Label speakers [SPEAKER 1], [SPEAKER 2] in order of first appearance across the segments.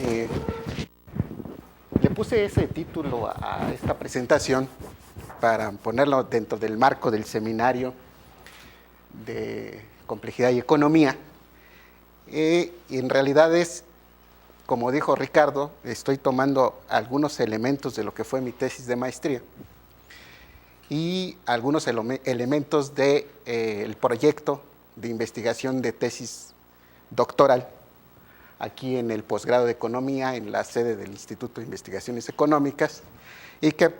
[SPEAKER 1] eh, le puse ese título a esta presentación para ponerlo dentro del marco del seminario de complejidad y economía. Y en realidad es, como dijo Ricardo, estoy tomando algunos elementos de lo que fue mi tesis de maestría y algunos elementos del proyecto de investigación de tesis doctoral aquí en el posgrado de Economía, en la sede del Instituto de Investigaciones Económicas, y que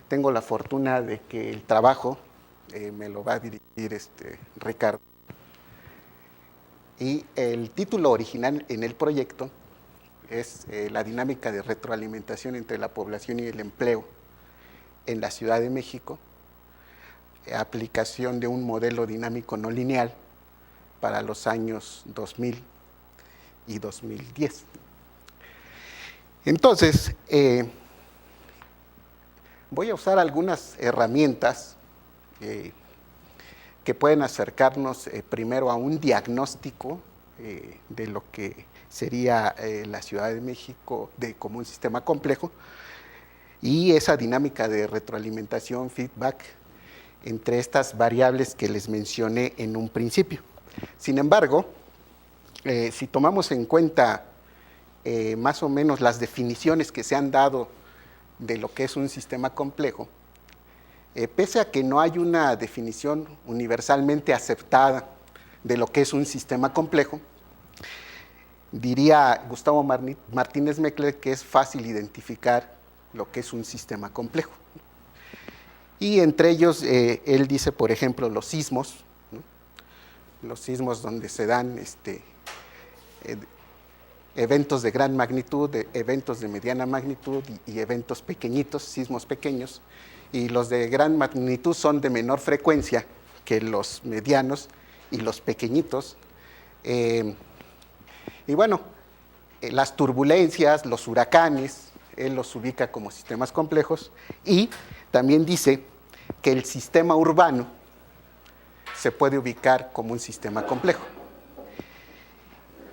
[SPEAKER 1] tengo la fortuna de que el trabajo me lo va a dirigir Ricardo. Y el título original en el proyecto es la dinámica de retroalimentación entre la población y el empleo en la Ciudad de México, aplicación de un modelo dinámico no lineal para los años 2000 y 2010. Entonces, voy a usar algunas herramientas que pueden acercarnos primero a un diagnóstico de lo que sería la Ciudad de México como un sistema complejo, y esa dinámica de retroalimentación, feedback, entre estas variables que les mencioné en un principio. Sin embargo, si tomamos en cuenta más o menos las definiciones que se han dado de lo que es un sistema complejo, pese a que no hay una definición universalmente aceptada de lo que es un sistema complejo, diría Gustavo Martínez Meckler que es fácil identificar lo que es un sistema complejo. Y entre ellos, él dice, por ejemplo, los sismos, ¿no? Los sismos donde se dan eventos de gran magnitud, eventos de mediana magnitud y eventos pequeñitos, sismos pequeños, y los de gran magnitud son de menor frecuencia que los medianos y los pequeñitos. Y bueno, las turbulencias, los huracanes, él los ubica como sistemas complejos, y también dice que el sistema urbano se puede ubicar como un sistema complejo.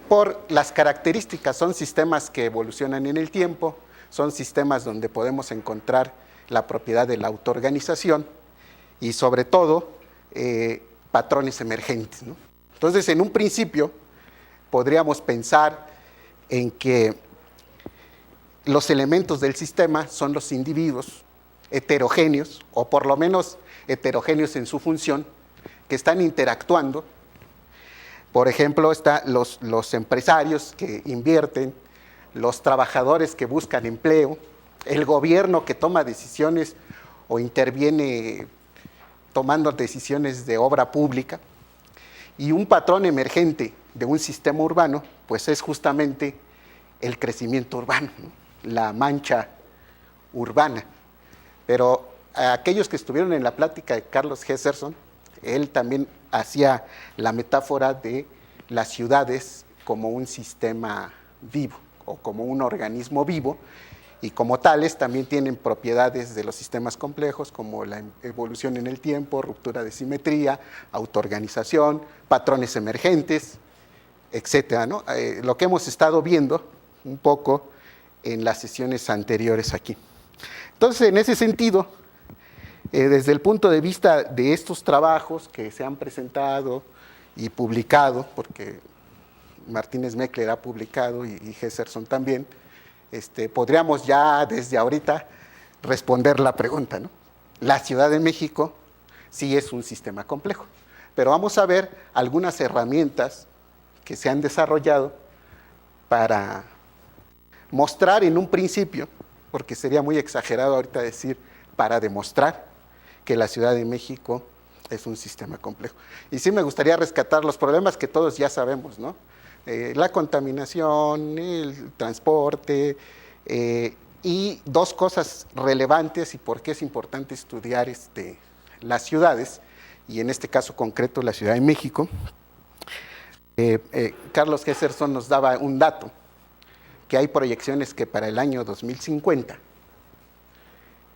[SPEAKER 1] Por las características, son sistemas que evolucionan en el tiempo, son sistemas donde podemos encontrar la propiedad de la autoorganización y sobre todo patrones emergentes, ¿no? Entonces, en un principio, podríamos pensar en que los elementos del sistema son los individuos heterogéneos, o por lo menos heterogéneos en su función, que están interactuando. Por ejemplo, están los empresarios que invierten, los trabajadores que buscan empleo, el gobierno que toma decisiones o interviene tomando decisiones de obra pública, y un patrón emergente de un sistema urbano, pues es justamente el crecimiento urbano, ¿no? La mancha urbana. Pero a aquellos que estuvieron en la plática de Carlos Hesserson, él también hacía la metáfora de las ciudades como un sistema vivo o como un organismo vivo, y como tales también tienen propiedades de los sistemas complejos como la evolución en el tiempo, ruptura de simetría, autoorganización, patrones emergentes, etcétera, ¿no? Lo que hemos estado viendo un poco en las sesiones anteriores aquí. Entonces, en ese sentido, desde el punto de vista de estos trabajos que se han presentado y publicado, porque Martínez Meckler ha publicado y Hesserson también, podríamos ya desde ahorita responder la pregunta, ¿no? La Ciudad de México sí es un sistema complejo, pero vamos a ver algunas herramientas que se han desarrollado para mostrar en un principio, porque sería muy exagerado ahorita decir para demostrar que la Ciudad de México es un sistema complejo. Y sí me gustaría rescatar los problemas que todos ya sabemos, ¿no? La contaminación, el transporte, y dos cosas relevantes y por qué es importante estudiar las ciudades, y en este caso concreto la Ciudad de México. Carlos Hesserson nos daba un dato, que hay proyecciones que para el año 2050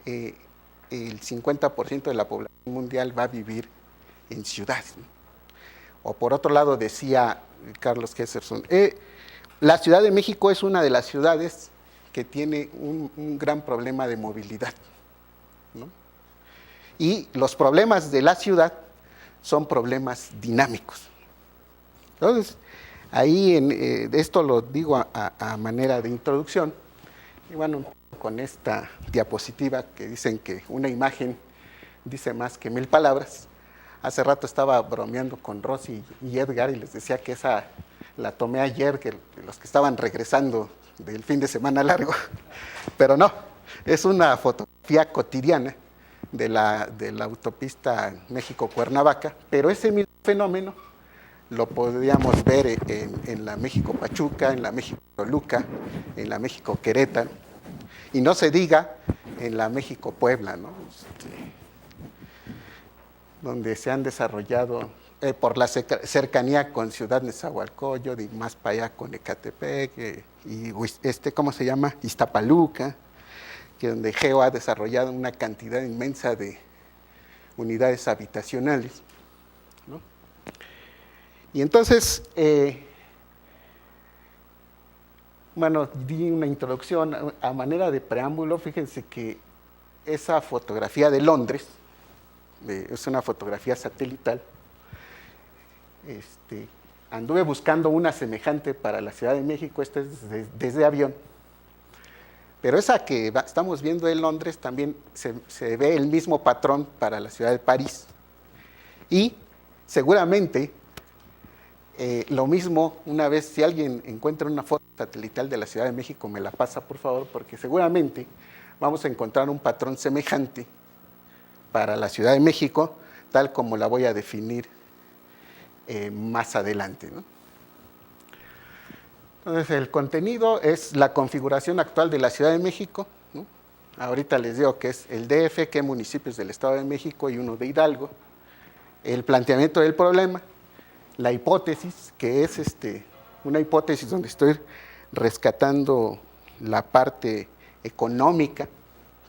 [SPEAKER 1] el 50% de la población mundial va a vivir en ciudades, ¿no? O por otro lado decía Carlos Hesserson, La Ciudad de México es una de las ciudades que tiene un gran problema de movilidad, ¿no? Y los problemas de la ciudad son problemas dinámicos. Entonces, ahí esto lo digo a manera de introducción. Y bueno, con esta diapositiva que dicen que una imagen dice más que 1000 palabras. Hace rato estaba bromeando con Rosy y Edgar y les decía que esa la tomé ayer, que los que estaban regresando del fin de semana largo. Pero no, es una fotografía cotidiana de la autopista México-Cuernavaca, pero ese mismo fenómeno lo podríamos ver en la México-Pachuca, en la México-Toluca, en la México-Querétaro, y no se diga en la México-Puebla, ¿no? Donde se han desarrollado, por la cercanía con Ciudad Nezahualcóyotl y más para allá con Ecatepec, y ¿cómo se llama? Iztapaluca, que donde Geo ha desarrollado una cantidad inmensa de unidades habitacionales, ¿no? Y entonces, bueno, di una introducción a manera de preámbulo. Fíjense que esa fotografía de Londres, es una fotografía satelital. Anduve buscando una semejante para la Ciudad de México, esta es desde avión. Pero esa que estamos viendo en Londres también se ve el mismo patrón para la ciudad de París. Y seguramente lo mismo, una vez, si alguien encuentra una foto satelital de la Ciudad de México, me la pasa, por favor, porque seguramente vamos a encontrar un patrón semejante para la Ciudad de México, tal como la voy a definir más adelante, ¿no? Entonces, el contenido es la configuración actual de la Ciudad de México, ¿no? Ahorita les digo que es el DF, que municipios del Estado de México y uno de Hidalgo. El planteamiento del problema, la hipótesis, que es una hipótesis donde estoy rescatando la parte económica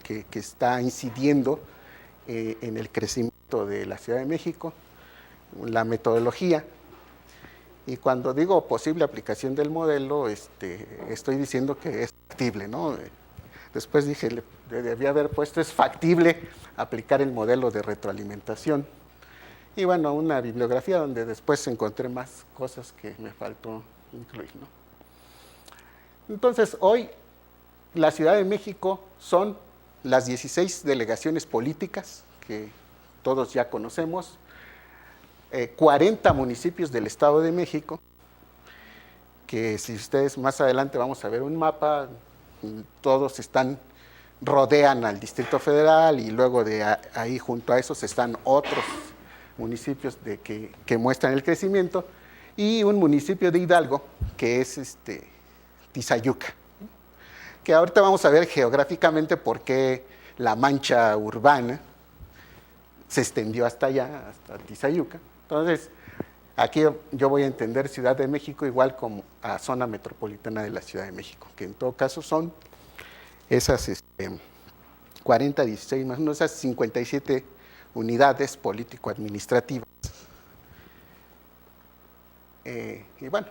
[SPEAKER 1] que está incidiendo en el crecimiento de la Ciudad de México, la metodología. Y cuando digo posible aplicación del modelo, estoy diciendo que es factible, ¿no? Después dije, debía haber puesto, es factible aplicar el modelo de retroalimentación. Y bueno, una bibliografía donde después encontré más cosas que me faltó incluir, ¿no? Entonces, hoy la Ciudad de México son las 16 delegaciones políticas que todos ya conocemos, 40 municipios del Estado de México, que si ustedes más adelante vamos a ver un mapa, todos rodean al Distrito Federal, y luego de ahí junto a esos están otros municipios que muestran el crecimiento, y un municipio de Hidalgo que es Tizayuca, que ahorita vamos a ver geográficamente por qué la mancha urbana se extendió hasta allá, hasta Tizayuca. Entonces, aquí yo voy a entender Ciudad de México igual como a zona metropolitana de la Ciudad de México, que en todo caso son esas 40, 16 más o menos, esas 57 unidades político-administrativas. Y bueno,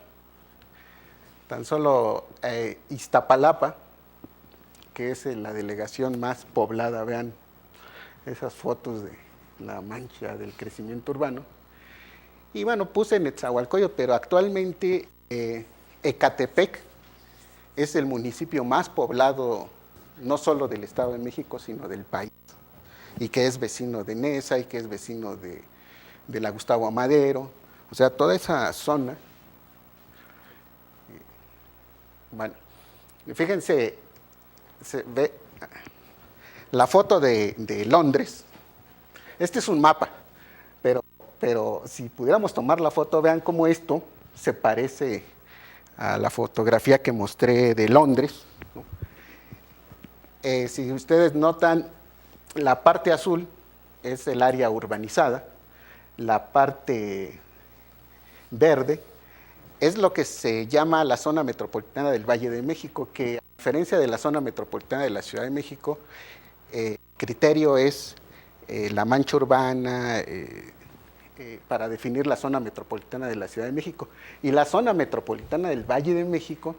[SPEAKER 1] tan solo Iztapalapa, que es la delegación más poblada, vean esas fotos de la mancha del crecimiento urbano. Y bueno, puse Nezahualcóyotl, pero actualmente Ecatepec es el municipio más poblado, no solo del Estado de México, sino del país, y que es vecino de Neza, y que es vecino de la Gustavo Amadero, o sea, toda esa zona. Bueno, fíjense, se ve la foto de Londres. Este es un mapa, pero si pudiéramos tomar la foto, vean cómo esto se parece a la fotografía que mostré de Londres, ¿no? Si ustedes notan, la parte azul es el área urbanizada, la parte verde es lo que se llama la zona metropolitana del Valle de México, que a diferencia de la zona metropolitana de la Ciudad de México, criterio es la mancha urbana, para definir la zona metropolitana de la Ciudad de México. Y la zona metropolitana del Valle de México,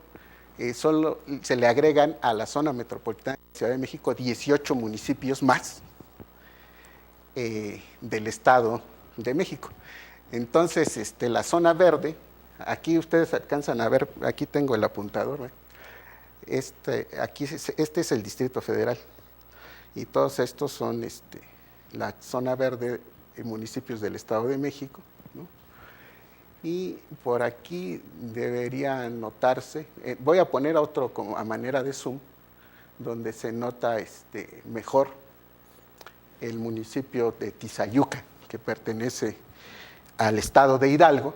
[SPEAKER 1] solo se le agregan a la zona metropolitana de la Ciudad de México 18 municipios más del Estado de México. Entonces, la zona verde, aquí ustedes alcanzan a ver, aquí tengo el apuntador, este es el Distrito Federal, y todos estos son la zona verde en municipios del Estado de México, ¿no? Y por aquí debería notarse, voy a poner otro como a manera de zoom, donde se nota mejor el municipio de Tizayuca, que pertenece al estado de Hidalgo,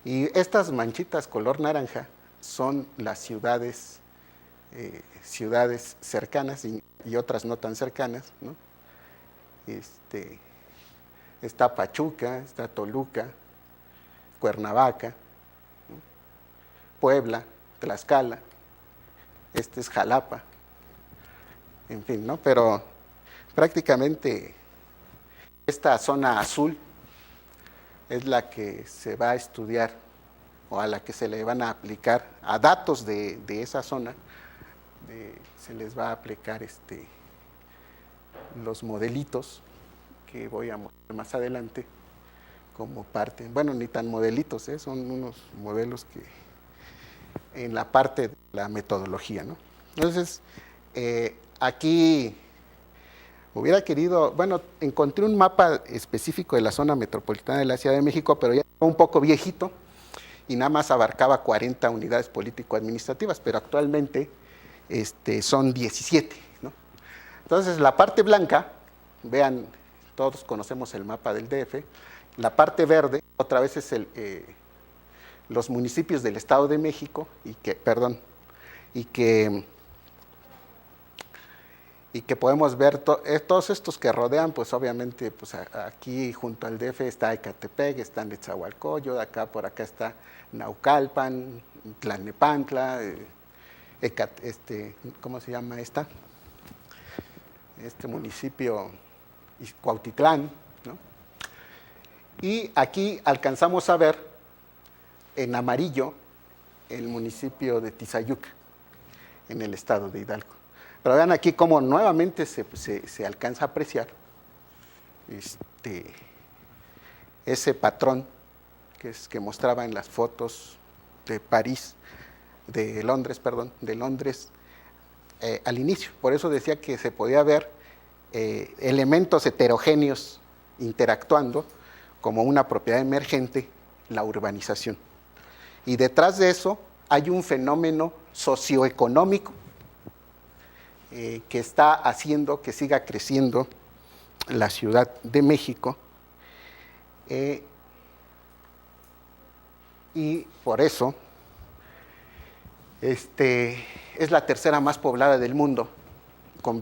[SPEAKER 1] y estas manchitas color naranja son las ciudades cercanas y otras no tan cercanas, ¿no? Está Pachuca, está Toluca, Cuernavaca, ¿no? Puebla, Tlaxcala, es Jalapa, en fin, ¿no? Pero prácticamente esta zona azul es la que se va a estudiar o a la que se le van a aplicar a datos de esa zona, se les va a aplicar los modelitos que voy a mostrar más adelante como parte, bueno, ni tan modelitos, son unos modelos que en la parte de la metodología, ¿no? Entonces, aquí hubiera querido, bueno, encontré un mapa específico de la zona metropolitana de la Ciudad de México, pero ya un poco viejito y nada más abarcaba 40 unidades político-administrativas, pero actualmente son 17, ¿no? Entonces, la parte blanca, vean, todos conocemos el mapa del DF, la parte verde, otra vez es los municipios del Estado de México, y que podemos ver todos estos que rodean, pues obviamente, pues aquí junto al DF está Ecatepec, está Nezahualcóyotl, por acá está Naucalpan, Tlalnepantla, ¿cómo se llama esta? Este municipio, Cuautitlán, ¿no? Y aquí alcanzamos a ver en amarillo el municipio de Tizayuca, en el estado de Hidalgo. Pero vean aquí cómo nuevamente se alcanza a apreciar ese patrón que mostraba en las fotos de Londres al inicio. Por eso decía que se podía ver elementos heterogéneos interactuando como una propiedad emergente, la urbanización. Y detrás de eso hay un fenómeno socioeconómico que está haciendo que siga creciendo la Ciudad de México, y por eso es la tercera más poblada del mundo, con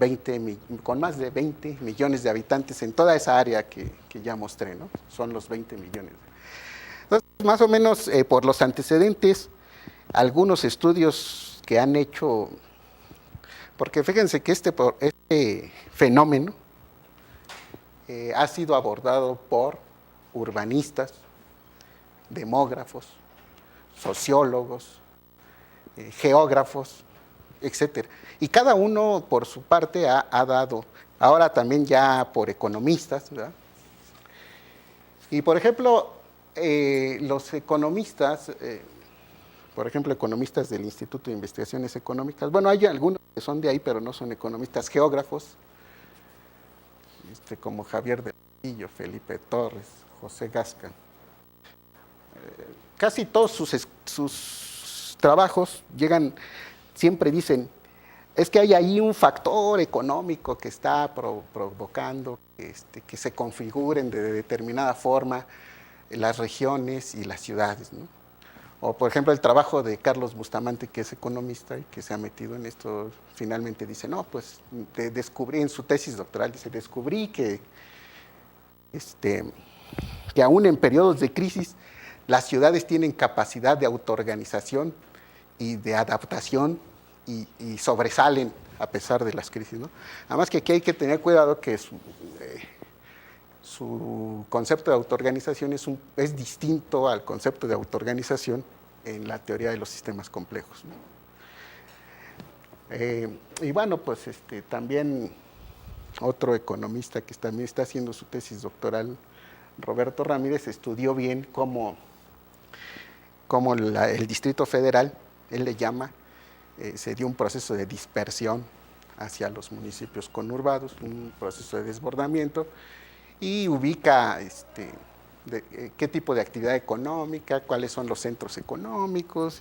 [SPEAKER 1] más de 20 millones de habitantes en toda esa área que ya mostré, ¿no? Son los 20 millones. Entonces, más o menos por los antecedentes, algunos estudios que han hecho, porque fíjense que este fenómeno ha sido abordado por urbanistas, demógrafos, sociólogos, geógrafos, etcétera. Y cada uno por su parte ha dado, ahora también ya por economistas, ¿verdad? Y por ejemplo, los economistas, por ejemplo, economistas del Instituto de Investigaciones Económicas, bueno, hay algunos que son de ahí, pero no son economistas, geógrafos, como Javier del Castillo, Felipe Torres, José Gasca. Casi todos sus trabajos siempre dicen, es que hay ahí un factor económico que está provocando que se configuren de determinada forma las regiones y las ciudades, ¿no? O por ejemplo el trabajo de Carlos Bustamante, que es economista y que se ha metido en esto, finalmente dice, no, pues descubrí en su tesis doctoral, descubrí que aún en periodos de crisis las ciudades tienen capacidad de autoorganización y de adaptación y sobresalen a pesar de las crisis, ¿no? Además que aquí hay que tener cuidado que su concepto de autoorganización es distinto al concepto de autoorganización en la teoría de los sistemas complejos, ¿no? Y bueno, pues también otro economista que también está haciendo su tesis doctoral, Roberto Ramírez, estudió bien cómo el Distrito Federal, él le llama, se dio un proceso de dispersión hacia los municipios conurbados, un proceso de desbordamiento, y ubica qué tipo de actividad económica, cuáles son los centros económicos,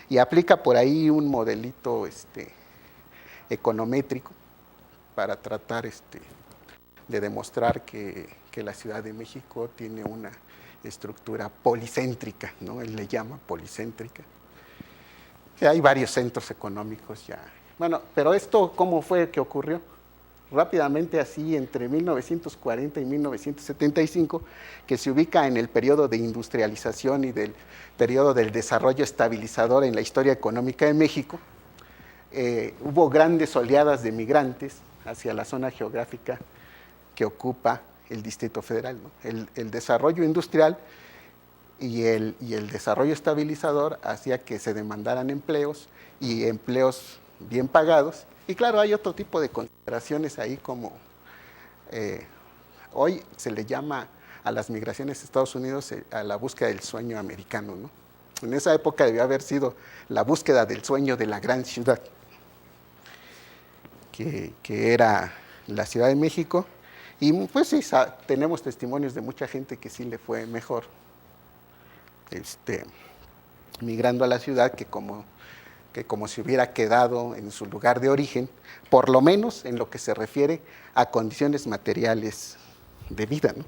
[SPEAKER 1] y aplica por ahí un modelito econométrico para tratar de demostrar que la Ciudad de México tiene una estructura policéntrica, ¿no? Él le llama policéntrica. Que hay varios centros económicos ya. Bueno, pero esto, ¿cómo fue que ocurrió? Rápidamente, así entre 1940 y 1975, que se ubica en el periodo de industrialización y del periodo del desarrollo estabilizador en la historia económica de México, hubo grandes oleadas de migrantes hacia la zona geográfica que ocupa el Distrito Federal, ¿no? El desarrollo industrial y el desarrollo estabilizador hacía que se demandaran empleos y empleos bien pagados. Y claro, hay otro tipo de consideraciones ahí como hoy se le llama a las migraciones a Estados Unidos a la búsqueda del sueño americano, ¿no? En esa época debió haber sido la búsqueda del sueño de la gran ciudad, que era la Ciudad de México. Y pues sí, tenemos testimonios de mucha gente que sí le fue mejor migrando a la ciudad que como se hubiera quedado en su lugar de origen, por lo menos en lo que se refiere a condiciones materiales de vida, ¿no?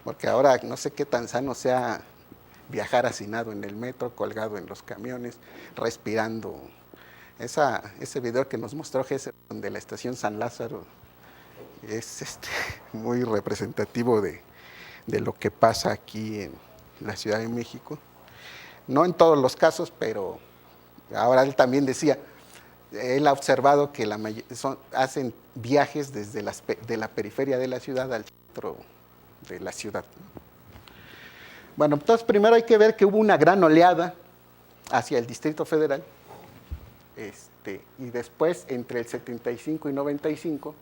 [SPEAKER 1] Porque ahora no sé qué tan sano sea viajar hacinado en el metro, colgado en los camiones, respirando. Ese video que nos mostró Gesser, donde la estación San Lázaro es muy representativo de lo que pasa aquí en la Ciudad de México. No en todos los casos, pero ahora él también decía, él ha observado que hacen viajes desde de la periferia de la ciudad al centro de la ciudad. Bueno, entonces primero hay que ver que hubo una gran oleada hacia el Distrito Federal, y después entre el 75 y 95,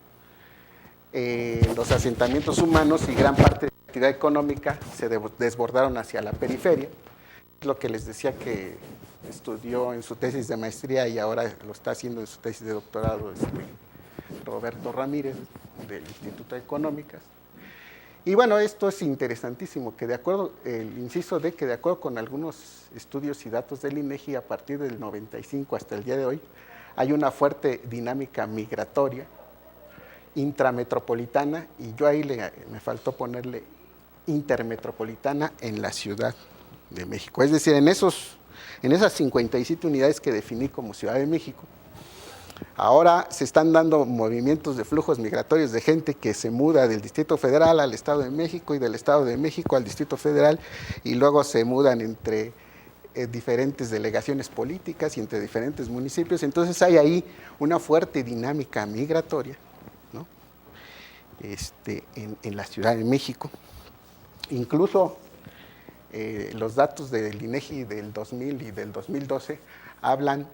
[SPEAKER 1] los asentamientos humanos y gran parte de la actividad económica se desbordaron hacia la periferia. Es lo que les decía que estudió en su tesis de maestría y ahora lo está haciendo en su tesis de doctorado Roberto Ramírez, del Instituto de Económicas. Y bueno, esto es interesantísimo, que de acuerdo, el inciso D, que de acuerdo con algunos estudios y datos del INEGI, a partir del 95 hasta el día de hoy, hay una fuerte dinámica migratoria intrametropolitana, y yo ahí me faltó ponerle intermetropolitana en la Ciudad de México. Es decir, en esas 57 unidades que definí como Ciudad de México, ahora se están dando movimientos de flujos migratorios de gente que se muda del Distrito Federal al Estado de México y del Estado de México al Distrito Federal, y luego se mudan entre diferentes delegaciones políticas y entre diferentes municipios. Entonces hay ahí una fuerte dinámica migratoria, ¿no? En la Ciudad de México. Incluso los datos del INEGI del 2000 y del 2012 hablan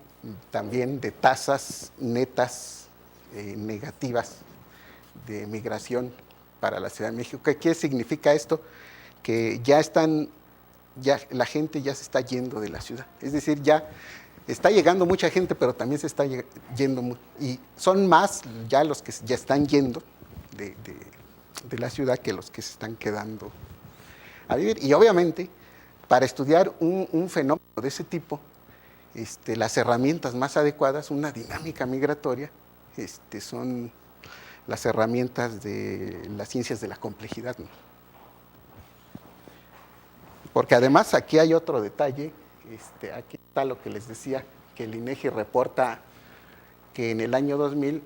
[SPEAKER 1] también de tasas netas negativas de migración para la Ciudad de México. ¿Qué significa esto? Que la gente ya se está yendo de la ciudad. Es decir, ya está llegando mucha gente, pero también se está yendo, y son más ya los que ya están yendo de la ciudad que los que se están quedando a vivir. Y obviamente, para estudiar un fenómeno de ese tipo, las herramientas más adecuadas, una dinámica migratoria, son las herramientas de las ciencias de la complejidad, ¿no? Porque además aquí hay otro detalle, aquí está lo que les decía, que el INEGI reporta que en el año 2000,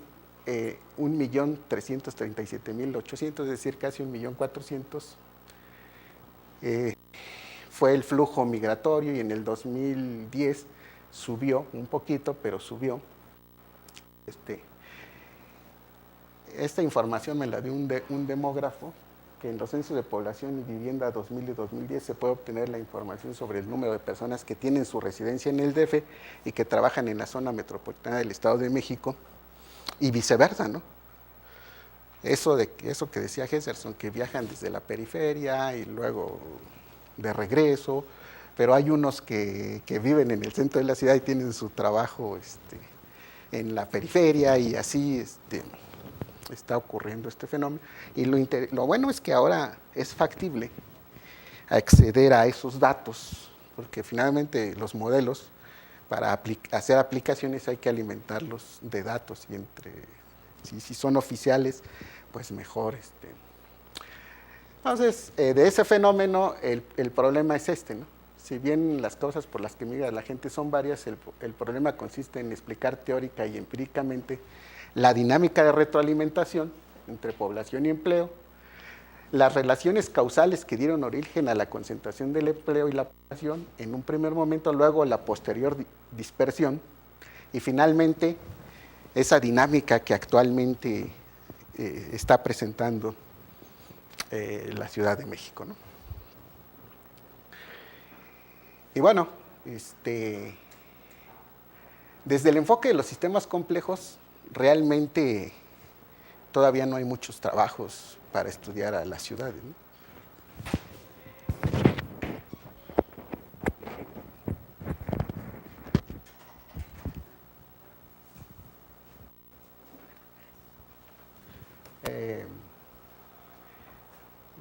[SPEAKER 1] 1.337.800, es decir, casi 1.400.000, fue el flujo migratorio, y en el 2010 subió un poquito, pero subió. Esta información me la dio un demógrafo que en los censos de población y vivienda 2000 y 2010 se puede obtener la información sobre el número de personas que tienen su residencia en el DF y que trabajan en la zona metropolitana del Estado de México y viceversa, ¿no? Eso que decía Gesserson, que viajan desde la periferia y luego de regreso, pero hay unos que viven en el centro de la ciudad y tienen su trabajo en la periferia y así está ocurriendo este fenómeno. Y lo bueno es que ahora es factible acceder a esos datos, porque finalmente los modelos, para hacer aplicaciones hay que alimentarlos de datos y si son oficiales, pues mejor. Entonces, de ese fenómeno, el problema es ¿no? Si bien las causas por las que migra la gente son varias, el problema consiste en explicar teórica y empíricamente la dinámica de retroalimentación entre población y empleo, las relaciones causales que dieron origen a la concentración del empleo y la población en un primer momento, luego la posterior dispersión y finalmente esa dinámica que actualmente está presentando la Ciudad de México, ¿no? Y bueno, desde el enfoque de los sistemas complejos, realmente todavía no hay muchos trabajos para estudiar a las ciudades, ¿no?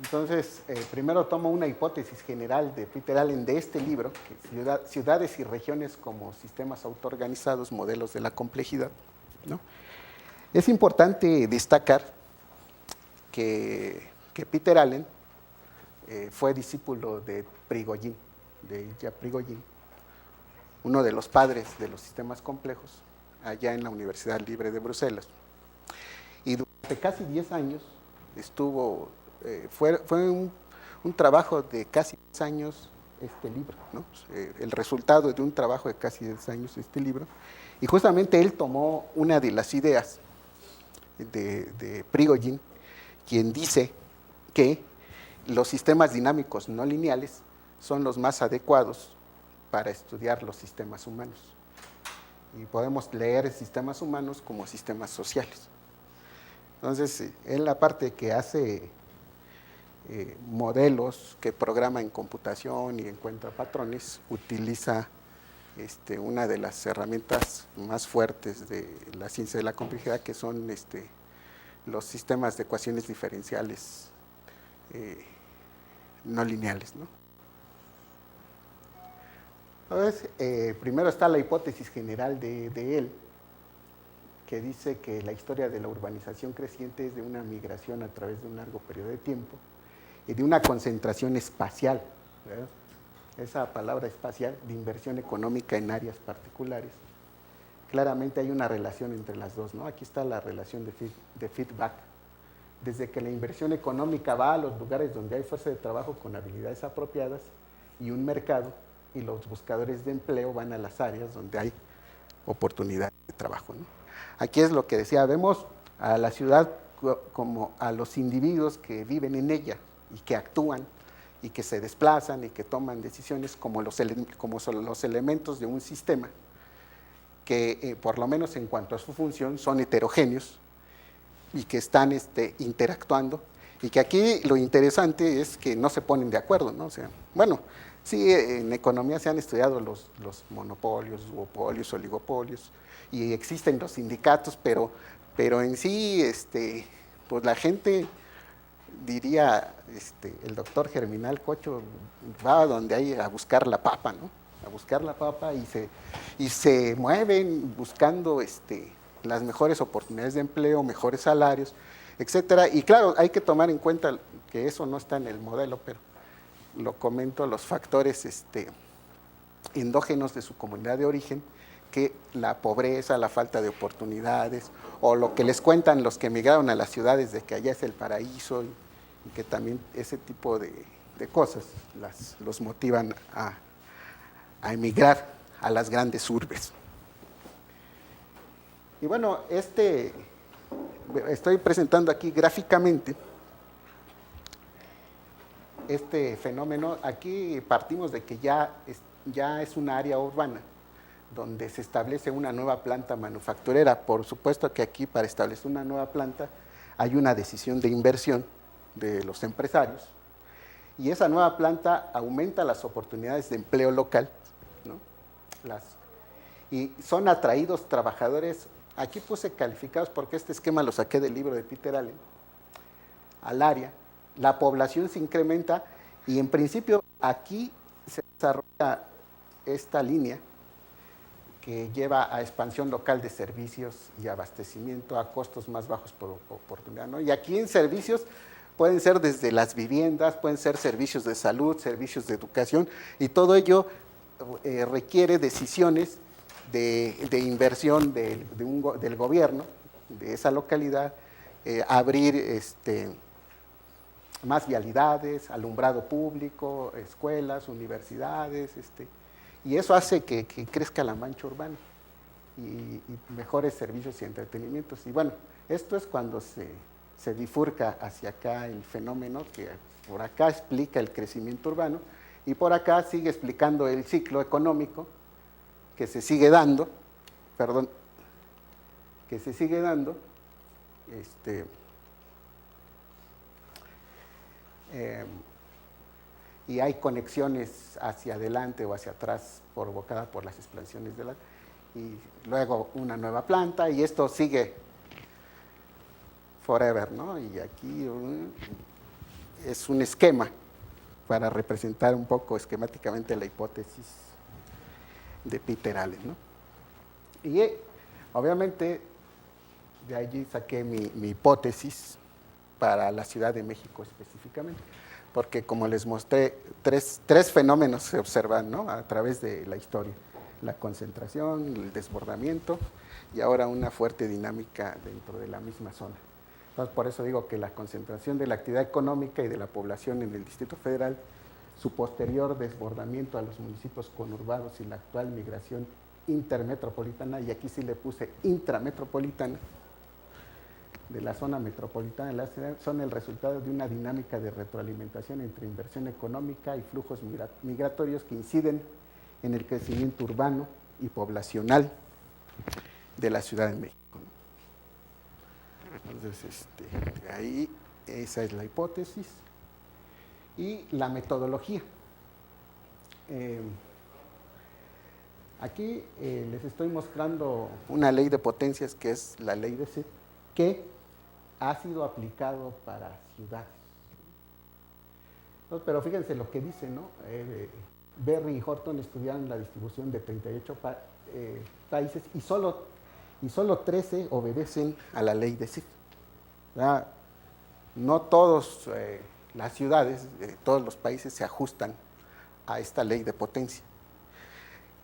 [SPEAKER 1] Entonces, primero tomo una hipótesis general de Peter Allen de este libro, que Ciudades y regiones como sistemas autoorganizados, modelos de la complejidad, ¿no? Es importante destacar que Peter Allen fue discípulo de Prigogine, de Ilya Prigogine, uno de los padres de los sistemas complejos, allá en la Universidad Libre de Bruselas. Y durante casi 10 años fue un trabajo de casi 10 años este libro, ¿no? El resultado de un trabajo de casi 10 años este libro, y justamente él tomó una de las ideas de Prigogine, quien dice que los sistemas dinámicos no lineales son los más adecuados para estudiar los sistemas humanos. Y podemos leer sistemas humanos como sistemas sociales. Entonces, él aparte que hace modelos que programa en computación y encuentra patrones, utiliza una de las herramientas más fuertes de la ciencia de la complejidad, que son los sistemas de ecuaciones diferenciales no lineales, ¿no? Entonces, primero está la hipótesis general de él, que dice que la historia de la urbanización creciente es de una migración a través de un largo periodo de tiempo y de una concentración espacial, ¿verdad? Esa palabra espacial, de inversión económica en áreas particulares. Claramente hay una relación entre las dos, ¿no? Aquí está la relación de feedback. Desde que la inversión económica va a los lugares donde hay fuerza de trabajo con habilidades apropiadas y un mercado, y los buscadores de empleo van a las áreas donde hay oportunidades de trabajo, ¿no? Aquí es lo que decía, vemos a la ciudad como a los individuos que viven en ella y que actúan y que se desplazan y que toman decisiones como son los elementos de un sistema que por lo menos en cuanto a su función son heterogéneos y que están interactuando, y que aquí lo interesante es que no se ponen de acuerdo, ¿no? O sea, bueno, sí, en economía se han estudiado los monopolios, duopolios, oligopolios, y existen los sindicatos, pero en sí, pues la gente, diría el doctor Germinal Cocho, va donde hay a buscar la papa, ¿no? A buscar la papa y se mueven buscando las mejores oportunidades de empleo, mejores salarios, etcétera. Y claro, hay que tomar en cuenta que eso no está en el modelo, pero lo comento, los factores endógenos de su comunidad de origen, que la pobreza, la falta de oportunidades, o lo que les cuentan los que emigraron a las ciudades de que allá es el paraíso, y que también ese tipo de cosas los motivan a emigrar a las grandes urbes. Y bueno, estoy presentando aquí gráficamente este fenómeno, aquí partimos de que ya es una área urbana donde se establece una nueva planta manufacturera. Por supuesto que aquí para establecer una nueva planta hay una decisión de inversión de los empresarios y esa nueva planta aumenta las oportunidades de empleo local, ¿no? Y son atraídos trabajadores, aquí puse calificados porque este esquema lo saqué del libro de Peter Allen, al área, la población se incrementa y en principio aquí se desarrolla esta línea que lleva a expansión local de servicios y abastecimiento a costos más bajos por oportunidad, ¿no? Y aquí en servicios pueden ser desde las viviendas, pueden ser servicios de salud, servicios de educación, y todo ello requiere decisiones de inversión del gobierno de esa localidad, abrir más vialidades, alumbrado público, escuelas, universidades, y eso hace que crezca la mancha urbana y mejores servicios y entretenimientos. Y bueno, esto es cuando se bifurca hacia acá el fenómeno que por acá explica el crecimiento urbano y por acá sigue explicando el ciclo económico que se sigue dando, y hay conexiones hacia adelante o hacia atrás provocadas por las expansiones de y luego una nueva planta y esto sigue forever, ¿no? Y aquí es un esquema para representar un poco esquemáticamente la hipótesis de Peter Allen, ¿no? Y obviamente de allí saqué mi hipótesis para la Ciudad de México específicamente, porque como les mostré, tres fenómenos se observan, ¿no? A través de la historia: la concentración, el desbordamiento y ahora una fuerte dinámica dentro de la misma zona. Entonces, por eso digo que la concentración de la actividad económica y de la población en el Distrito Federal, su posterior desbordamiento a los municipios conurbados y la actual migración intermetropolitana, y aquí sí le puse intrametropolitana, de la zona metropolitana de la ciudad, son el resultado de una dinámica de retroalimentación entre inversión económica y flujos migratorios que inciden en el crecimiento urbano y poblacional de la Ciudad de México. Entonces, ahí esa es la hipótesis. Y la metodología. Aquí les estoy mostrando una ley de potencias que es la ley de Zipf, que ha sido aplicado para ciudades. Entonces, pero fíjense lo que dice, ¿no? Berry y Horton estudiaron la distribución de 38 países y solo 13 obedecen a la ley de Zipf. No todas las ciudades de todos los países se ajustan a esta ley de potencia,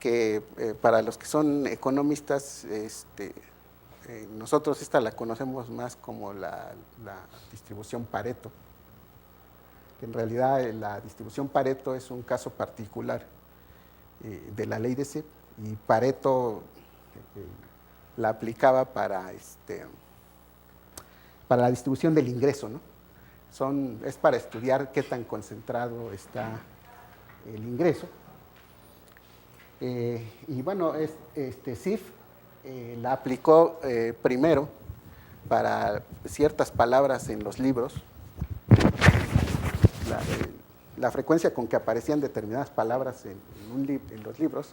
[SPEAKER 1] que para los que son economistas, nosotros esta la conocemos más como la distribución Pareto, que en realidad la distribución Pareto es un caso particular de la ley de Zipf, y Pareto la aplicaba para la distribución del ingreso, ¿no? Es para estudiar qué tan concentrado está el ingreso. Y bueno, Zipf la aplicó primero para ciertas palabras en los libros, la frecuencia con que aparecían determinadas palabras en los libros,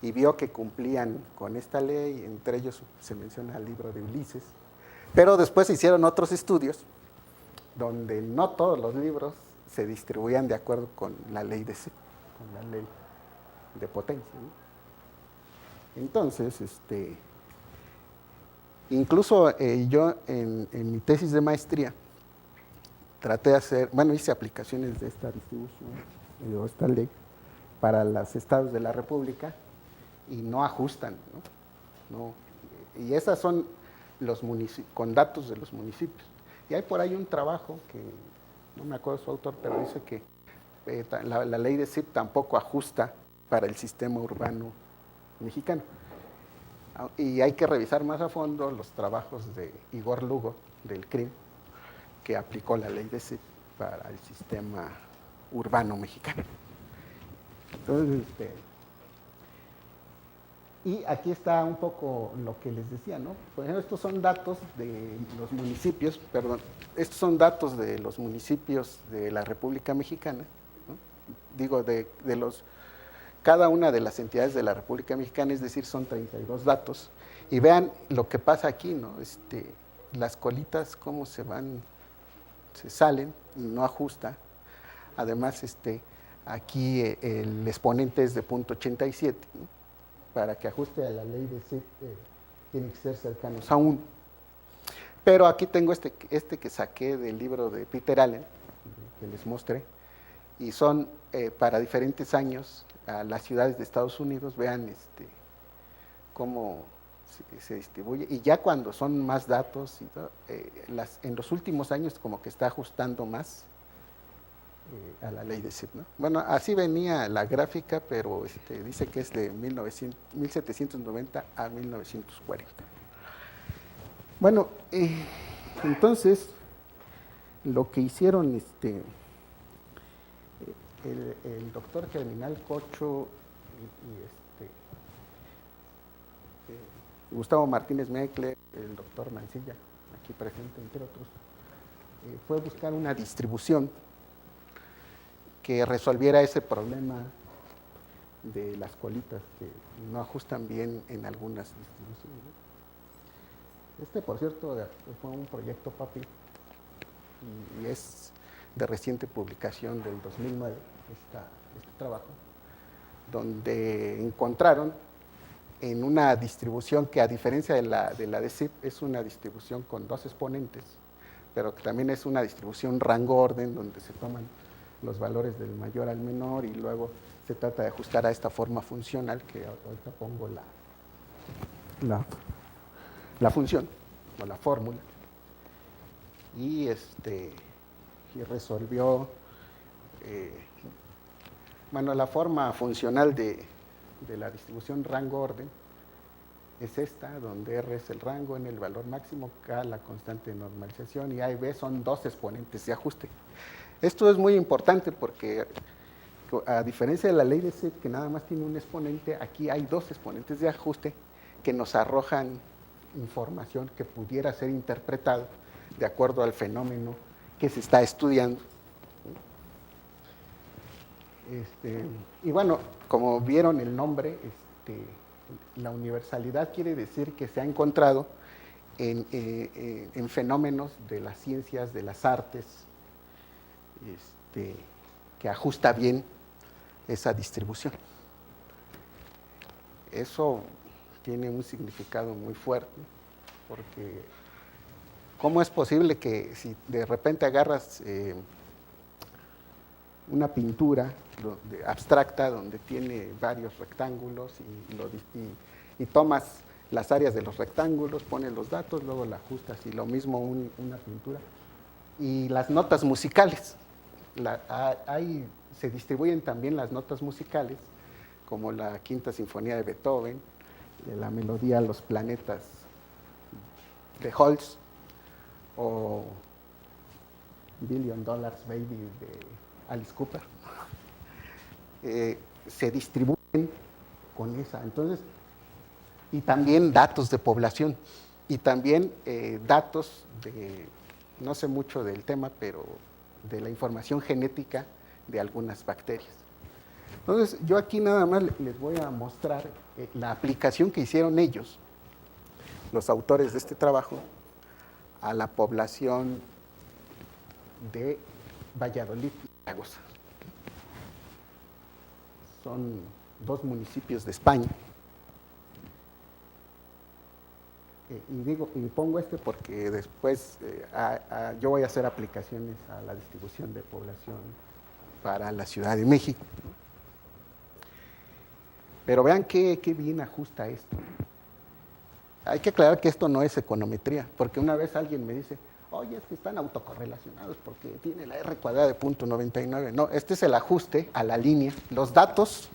[SPEAKER 1] y vio que cumplían con esta ley. Entre ellos se menciona el libro de Ulises, pero después se hicieron otros estudios donde no todos los libros se distribuían de acuerdo con la ley de Zipf, con la ley de potencia, ¿no? Entonces, incluso yo en mi tesis de maestría traté de hacer, hice aplicaciones de esta distribución, o esta ley, para los estados de la República, y no ajustan, ¿no? Y esas son con datos de los municipios. Y hay por ahí un trabajo que no me acuerdo su autor, pero dice que la ley de Zipf tampoco ajusta para el sistema urbano mexicano. Y hay que revisar más a fondo los trabajos de Igor Lugo, del CRIM, que aplicó la ley de Zipf para el sistema urbano mexicano. Entonces, y aquí está un poco lo que les decía, ¿no? Por ejemplo, estos son datos de los municipios, perdón, estos son datos de los municipios de la República Mexicana, ¿no? Digo, cada una de las entidades de la República Mexicana, es decir, son 32 datos. Y vean lo que pasa aquí, ¿no? Las colitas, cómo se salen y no ajusta. Además, aquí el exponente es de 0.87, ¿no? Para que ajuste a la ley de CIP, tienen que ser cercanos a 1. Pero aquí tengo este que saqué del libro de Peter Allen, que les mostré, y son para diferentes años a las ciudades de Estados Unidos. Vean cómo se distribuye, y ya cuando son más datos, en los últimos años como que está ajustando más a la ley de CIP, ¿no? Bueno, así venía la gráfica, pero dice que es de 1790 a 1940. Bueno, entonces, lo que hicieron el doctor Germinal Cocho y Gustavo Martínez Meckler, el doctor Mancilla, aquí presente, entre otros, fue buscar una distribución que resolviera ese problema de las colitas que no ajustan bien en algunas distribuciones. Por cierto, fue un proyecto PAPI y es de reciente publicación del 2009, este trabajo, donde encontraron en una distribución que, a diferencia de la de CIP, es una distribución con 2 exponentes, pero que también es una distribución rango-orden, donde se toman los valores del mayor al menor y luego se trata de ajustar a esta forma funcional, que ahorita pongo la función o la fórmula, y resolvió, bueno, la forma funcional de la distribución rango-orden es esta, donde R es el rango, N el valor máximo, K la constante de normalización y A y B son 2 exponentes de ajuste. Esto es muy importante porque, a diferencia de la ley de CIP, que nada más tiene un exponente, aquí hay 2 exponentes de ajuste que nos arrojan información que pudiera ser interpretada de acuerdo al fenómeno que se está estudiando. Y bueno, como vieron el nombre, la universalidad quiere decir que se ha encontrado en fenómenos de las ciencias, de las artes, que ajusta bien esa distribución. Eso tiene un significado muy fuerte, porque ¿cómo es posible que si de repente agarras una pintura abstracta donde tiene varios rectángulos y tomas las áreas de los rectángulos, pones los datos, luego la ajustas, y lo mismo una pintura? Y las notas musicales, se distribuyen también las notas musicales, como la Quinta Sinfonía de Beethoven, de la melodía Los Planetas de Holst, o Billion Dollars Baby de Alice Cooper. Se distribuyen con esa. Entonces, y también datos de población, y también datos no sé mucho del tema, pero de la información genética de algunas bacterias. Entonces, yo aquí nada más les voy a mostrar la aplicación que hicieron ellos, los autores de este trabajo, a la población de Valladolid y Zaragoza. Son 2 municipios de España. Y pongo porque después yo voy a hacer aplicaciones a la distribución de población para la Ciudad de México. Pero vean qué bien ajusta esto. Hay que aclarar que esto no es econometría, porque una vez alguien me dice, oye, es que están autocorrelacionados porque tiene la R cuadrada de 0.99. No, este es el ajuste a la línea, los datos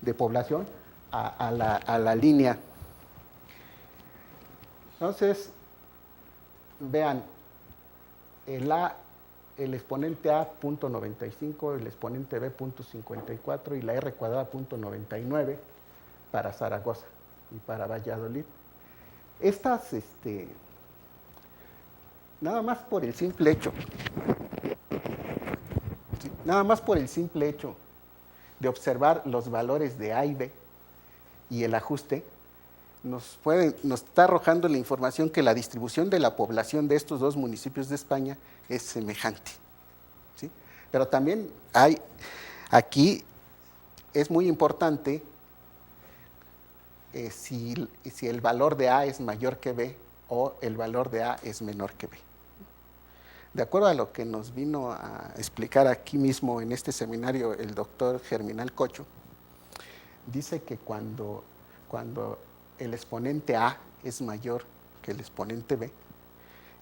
[SPEAKER 1] de población a la línea. Entonces, vean, el A el exponente A, 0.95, el exponente B, 0.54 y la R cuadrada, 0.99 para Zaragoza y para Valladolid. Estas, nada más por el simple hecho, de observar los valores de A y B y el ajuste, nos está arrojando la información que la distribución de la población de estos dos municipios de España es semejante, ¿sí? Pero también aquí es muy importante si el valor de A es mayor que B o el valor de A es menor que B. De acuerdo a lo que nos vino a explicar aquí mismo en este seminario el doctor Germinal Cocho, dice que cuando el exponente A es mayor que el exponente B,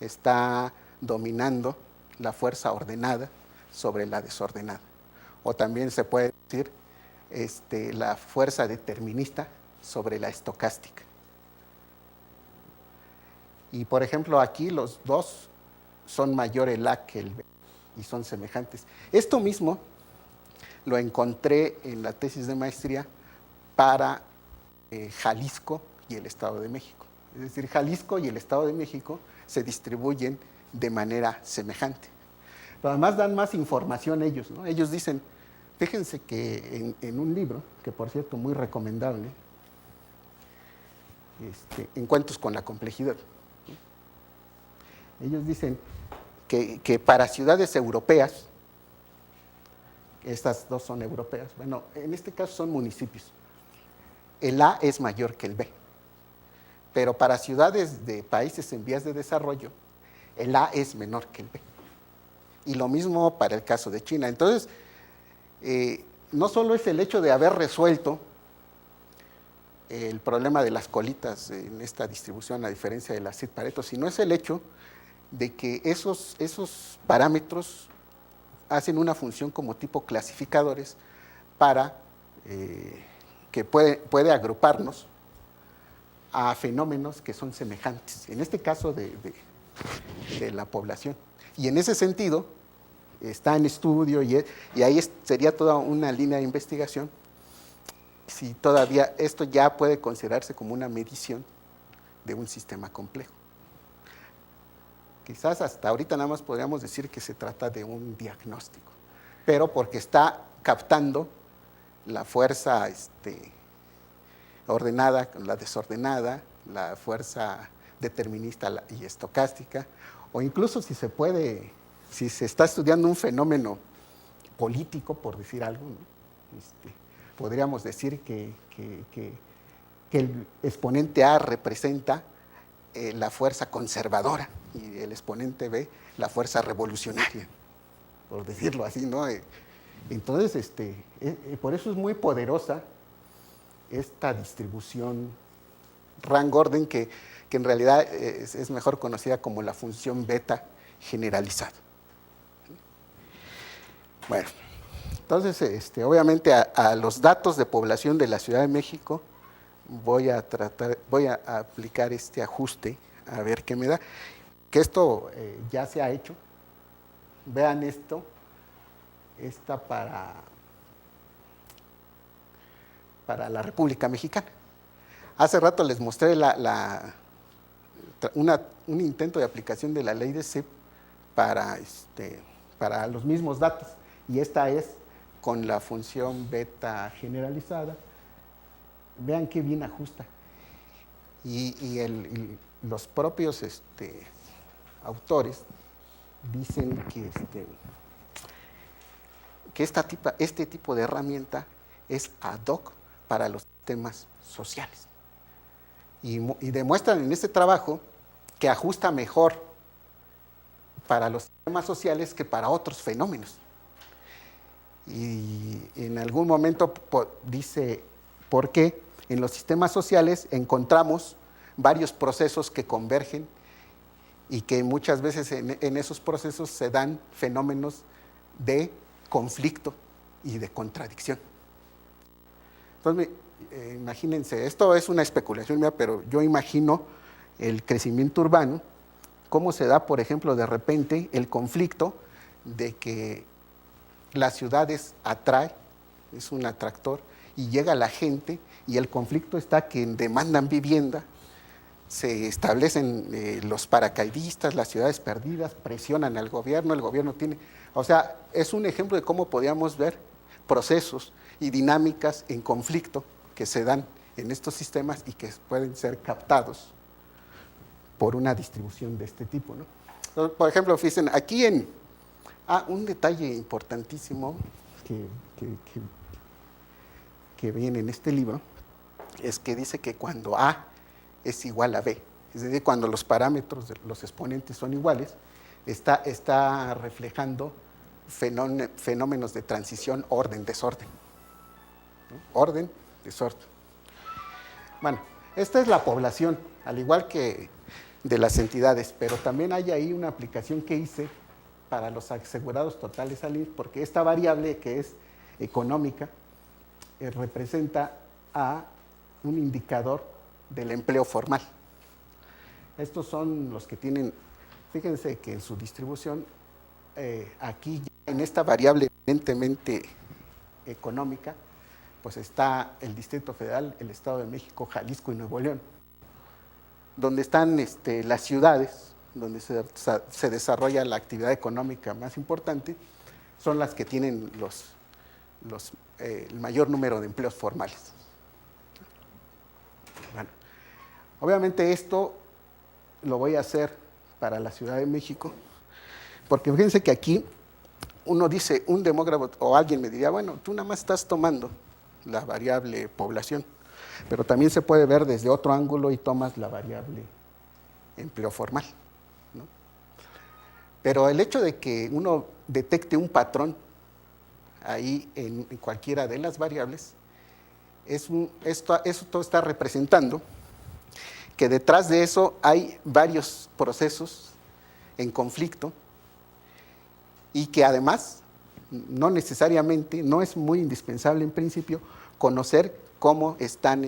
[SPEAKER 1] está dominando la fuerza ordenada sobre la desordenada. O también se puede decir la fuerza determinista sobre la estocástica. Y por ejemplo aquí los dos son mayor el A que el B y son semejantes. Esto mismo lo encontré en la tesis de maestría para Jalisco y el Estado de México. Es decir, Jalisco y el Estado de México se distribuyen de manera semejante. Pero además dan más información ellos, ¿no? Ellos dicen, fíjense que en un libro, que por cierto muy recomendable, Encuentros con la complejidad, ¿no? Ellos dicen que para ciudades europeas, estas dos son europeas, bueno, en este caso son municipios, el A es mayor que el B. Pero para ciudades de países en vías de desarrollo, el A es menor que el B. Y lo mismo para el caso de China. Entonces, no solo es el hecho de haber resuelto el problema de las colitas en esta distribución, a diferencia de la CID-Pareto, sino es el hecho de que esos parámetros hacen una función como tipo clasificadores para que puede agruparnos a fenómenos que son semejantes, en este caso de la población. Y en ese sentido, está en estudio y ahí sería toda una línea de investigación, si todavía esto ya puede considerarse como una medición de un sistema complejo. Quizás hasta ahorita nada más podríamos decir que se trata de un diagnóstico, pero porque está captando la fuerza ordenada con la desordenada, la fuerza determinista y estocástica, o incluso si se está estudiando un fenómeno político, por decir algo, ¿no? Podríamos decir que el exponente A representa la fuerza conservadora y el exponente B la fuerza revolucionaria, por decirlo así, ¿no? Entonces, por eso es muy poderosa esta distribución rango-orden que en realidad es mejor conocida como la función beta generalizada. Bueno, entonces, obviamente a los datos de población de la Ciudad de México voy a aplicar este ajuste a ver qué me da. Que esto ya se ha hecho. Vean esto. Esta para la República Mexicana. Hace rato les mostré un intento de aplicación de la ley de CIP para los mismos datos, y esta es con la función beta generalizada. Vean qué bien ajusta. Y los propios autores dicen que este tipo de herramienta es ad hoc para los sistemas sociales. Y demuestran en este trabajo que ajusta mejor para los sistemas sociales que para otros fenómenos. Y en algún momento dice por qué en los sistemas sociales encontramos varios procesos que convergen y que muchas veces en esos procesos se dan fenómenos de conflicto y de contradicción. Entonces, imagínense, esto es una especulación mía, pero yo imagino el crecimiento urbano, cómo se da, por ejemplo, de repente el conflicto de que las ciudades atrae, es un atractor, y llega la gente, y el conflicto está que demandan vivienda, se establecen los paracaidistas, las ciudades perdidas, presionan al gobierno, el gobierno tiene... O sea, es un ejemplo de cómo podíamos ver procesos y dinámicas en conflicto que se dan en estos sistemas y que pueden ser captados por una distribución de este tipo, ¿no? Entonces, por ejemplo, fíjense, aquí un detalle importantísimo que viene en este libro es que dice que cuando A es igual a B, es decir, cuando los parámetros de los exponentes son iguales, está reflejando fenómenos de transición orden-desorden, ¿no? Orden, desorden. Bueno, esta es la población, al igual que de las entidades, pero también hay ahí una aplicación que hice para los asegurados totales al IMSS, porque esta variable que es económica representa a un indicador del empleo formal. Estos son los que tienen, fíjense que en su distribución, aquí en esta variable evidentemente económica, pues está el Distrito Federal, el Estado de México, Jalisco y Nuevo León, donde están las ciudades, donde se desarrolla la actividad económica más importante, son las que tienen el mayor número de empleos formales. Bueno, obviamente esto lo voy a hacer para la Ciudad de México, porque fíjense que aquí uno dice, un demógrafo o alguien me diría, bueno, tú nada más estás tomando la variable población, pero también se puede ver desde otro ángulo y tomas la variable empleo formal, ¿no? Pero el hecho de que uno detecte un patrón ahí en cualquiera de las variables, eso todo está representando que detrás de eso hay varios procesos en conflicto y que además no necesariamente, no es muy indispensable en principio conocer cómo están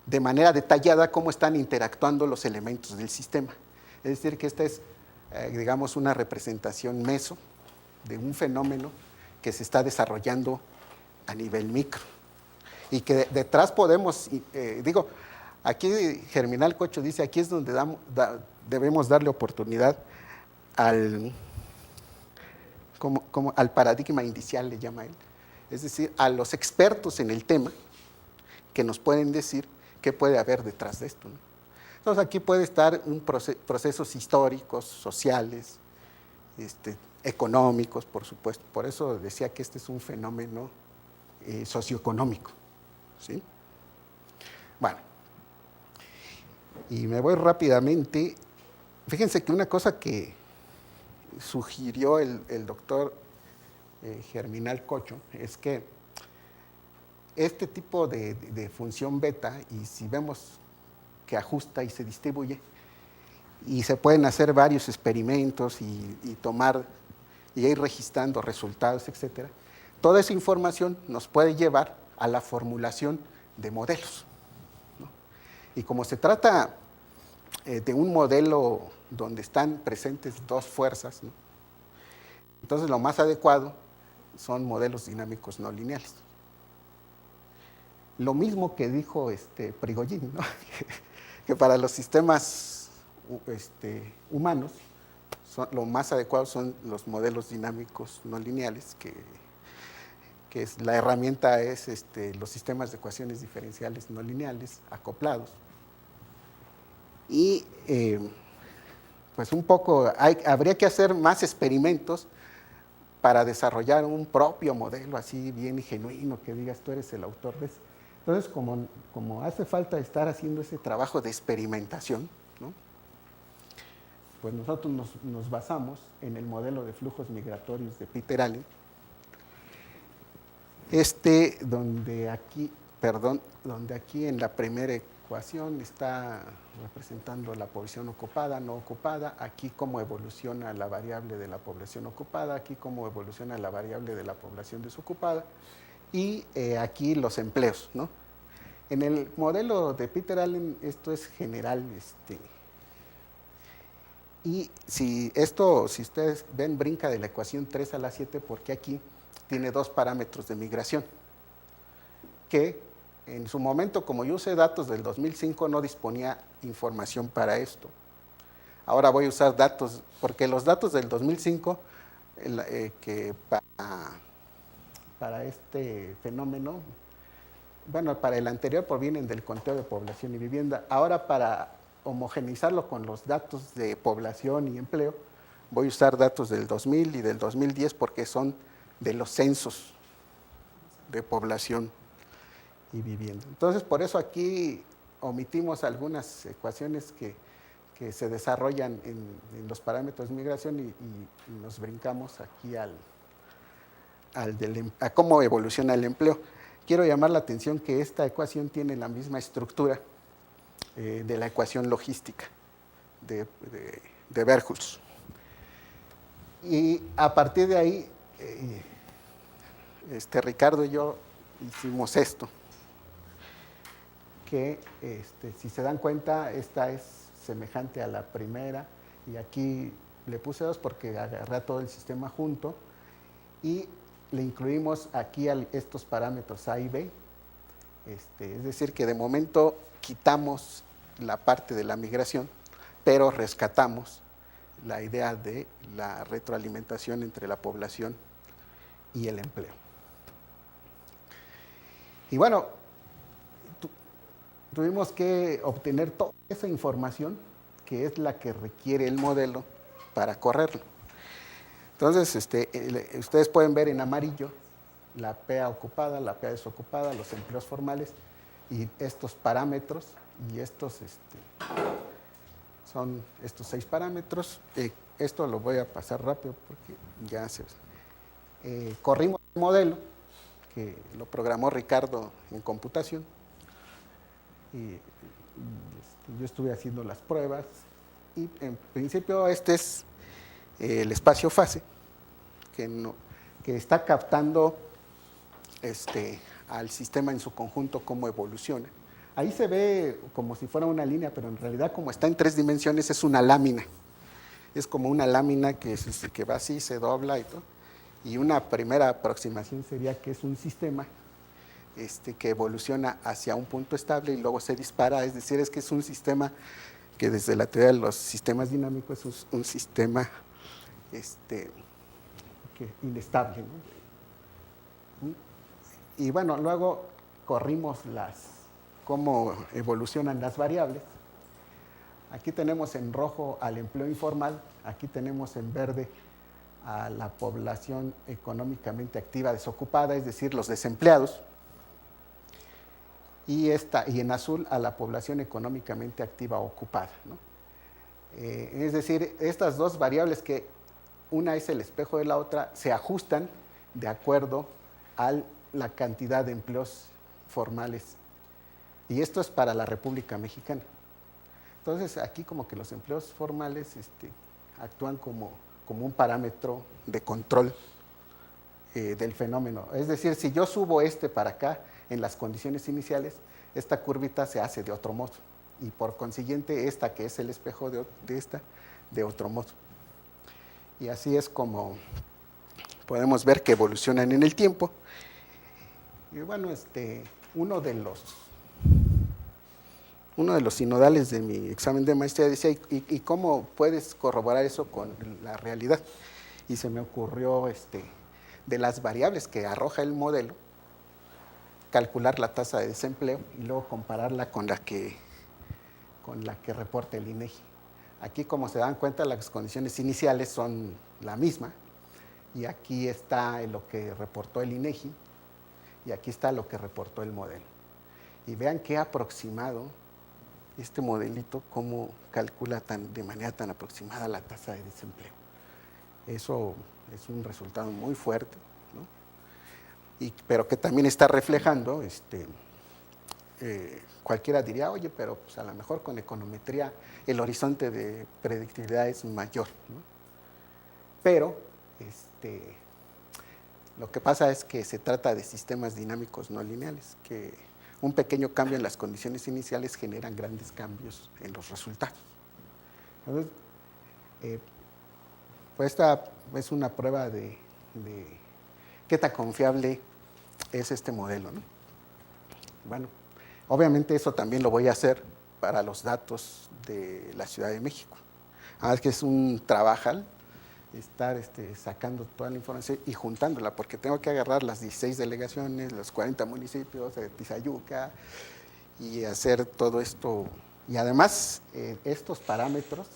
[SPEAKER 1] de manera detallada, cómo están interactuando los elementos del sistema. Es decir, que esta es, digamos, una representación meso de un fenómeno que se está desarrollando a nivel micro. Y que detrás podemos, aquí Germinal Cocho dice, aquí es donde debemos darle oportunidad al paradigma inicial, le llama él. Es decir, a los expertos en el tema que nos pueden decir qué puede haber detrás de esto, ¿no? Entonces aquí puede estar procesos históricos, sociales, económicos, por supuesto. Por eso decía que este es un fenómeno socioeconómico, ¿sí? Bueno, y me voy rápidamente. Fíjense que una cosa que sugirió el doctor Germinal Cocho es que este tipo de función beta, y si vemos que ajusta y se distribuye, y se pueden hacer varios experimentos y tomar y ir registrando resultados, etcétera, toda esa información nos puede llevar a la formulación de modelos, ¿no? Y como se trata de un modelo donde están presentes dos fuerzas, ¿no? Entonces lo más adecuado son modelos dinámicos no lineales. Lo mismo que dijo Prigogine, ¿no? que para los sistemas humanos lo más adecuado son los modelos dinámicos no lineales, que la herramienta es los sistemas de ecuaciones diferenciales no lineales acoplados. Y pues un poco habría que hacer más experimentos para desarrollar un propio modelo así bien genuino, que digas tú eres el autor de eso. Entonces, como hace falta estar haciendo ese trabajo de experimentación, ¿no? Pues nosotros nos basamos en el modelo de flujos migratorios de Peter Allen, donde aquí en la primera ecuación está representando la población ocupada, no ocupada, aquí cómo evoluciona la variable de la población ocupada, aquí cómo evoluciona la variable de la población desocupada, y aquí los empleos, ¿no? En el modelo de Peter Allen esto es general, Y si ustedes ven, brinca de la ecuación 3 a la 7 porque aquí tiene dos parámetros de migración, que en su momento, como yo usé datos del 2005, no disponía información para esto. Ahora voy a usar datos, porque los datos del 2005, que para este fenómeno, bueno, para el anterior provienen del conteo de población y vivienda. Ahora, para homogeneizarlo con los datos de población y empleo, voy a usar datos del 2000 y del 2010 porque son de los censos de población y vivienda. Entonces, por eso aquí omitimos algunas ecuaciones que se desarrollan en los parámetros de migración y nos brincamos aquí a cómo evoluciona el empleo. Quiero llamar la atención que esta ecuación tiene la misma estructura de la ecuación logística de Verhulst. Y a partir de ahí, Ricardo y yo hicimos esto, que si se dan cuenta, esta es semejante a la primera, y aquí le puse 2 porque agarré todo el sistema junto, y le incluimos aquí estos parámetros A y B, es decir, que de momento quitamos la parte de la migración, pero rescatamos la idea de la retroalimentación entre la población y el empleo. Y bueno, tuvimos que obtener toda esa información que es la que requiere el modelo para correrlo. Entonces, ustedes pueden ver en amarillo la PA ocupada, la PA desocupada, los empleos formales y estos parámetros, y estos son estos 6 parámetros. Esto lo voy a pasar rápido porque ya corrimos el modelo que lo programó Ricardo en computación, y yo estuve haciendo las pruebas, y en principio este es el espacio fase que está captando al sistema en su conjunto, cómo evoluciona. Ahí se ve como si fuera una línea, pero en realidad, como está en 3 dimensiones, es una lámina. Es como una lámina que va así, se dobla y todo. Y una primera aproximación sería que es un sistema que evoluciona hacia un punto estable y luego se dispara. Es decir, que es un sistema que desde la teoría de los sistemas dinámicos es un sistema inestable, ¿no? Y bueno, luego corrimos cómo evolucionan las variables. Aquí tenemos en rojo al empleo informal, aquí tenemos en verde a la población económicamente activa desocupada, es decir, los desempleados, y en azul a la población económicamente activa ocupada, ¿no? Es decir, estas dos variables, que una es el espejo de la otra, se ajustan de acuerdo a la cantidad de empleos formales. Y esto es para la República Mexicana. Entonces, aquí como que los empleos formales actúan como un parámetro de control del fenómeno. Es decir, si yo subo para acá en las condiciones iniciales, esta curvita se hace de otro modo. Y por consiguiente, esta que es el espejo de esta, de otro modo. Y así es como podemos ver que evolucionan en el tiempo. Y bueno, uno de los sinodales de mi examen de maestría decía, ¿y cómo puedes corroborar eso con la realidad? Y se me ocurrió, de las variables que arroja el modelo, calcular la tasa de desempleo y luego compararla con la que reporta el INEGI. Aquí, como se dan cuenta, las condiciones iniciales son la misma, y aquí está lo que reportó el INEGI, y aquí está lo que reportó el modelo. Y vean qué aproximado este modelito, cómo calcula de manera tan aproximada la tasa de desempleo. Eso es un resultado muy fuerte, ¿no? Pero que también está reflejando, cualquiera diría, oye, pero pues a lo mejor con econometría el horizonte de predictibilidad es mayor, ¿no? Pero lo que pasa es que se trata de sistemas dinámicos no lineales, que un pequeño cambio en las condiciones iniciales generan grandes cambios en los resultados. Entonces, Eh, pues esta es una prueba de qué tan confiable es este modelo, ¿no? Bueno, obviamente eso también lo voy a hacer para los datos de la Ciudad de México. Es que es un trabajal estar sacando toda la información y juntándola, porque tengo que agarrar las 16 delegaciones, los 40 municipios de Tizayuca y hacer todo esto. Y además, estos parámetros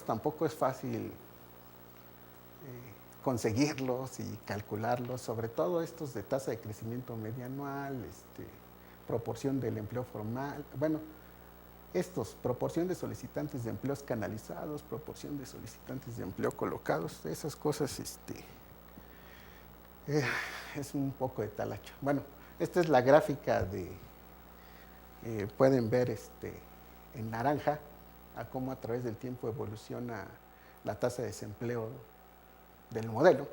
[SPEAKER 1] tampoco es fácil conseguirlos y calcularlos, sobre todo estos de tasa de crecimiento medio anual, proporción del empleo formal, bueno, proporción de solicitantes de empleos canalizados, proporción de solicitantes de empleo colocados, esas cosas, es un poco de talacha. Bueno, esta es la gráfica pueden ver en naranja a cómo a través del tiempo evoluciona la tasa de desempleo del modelo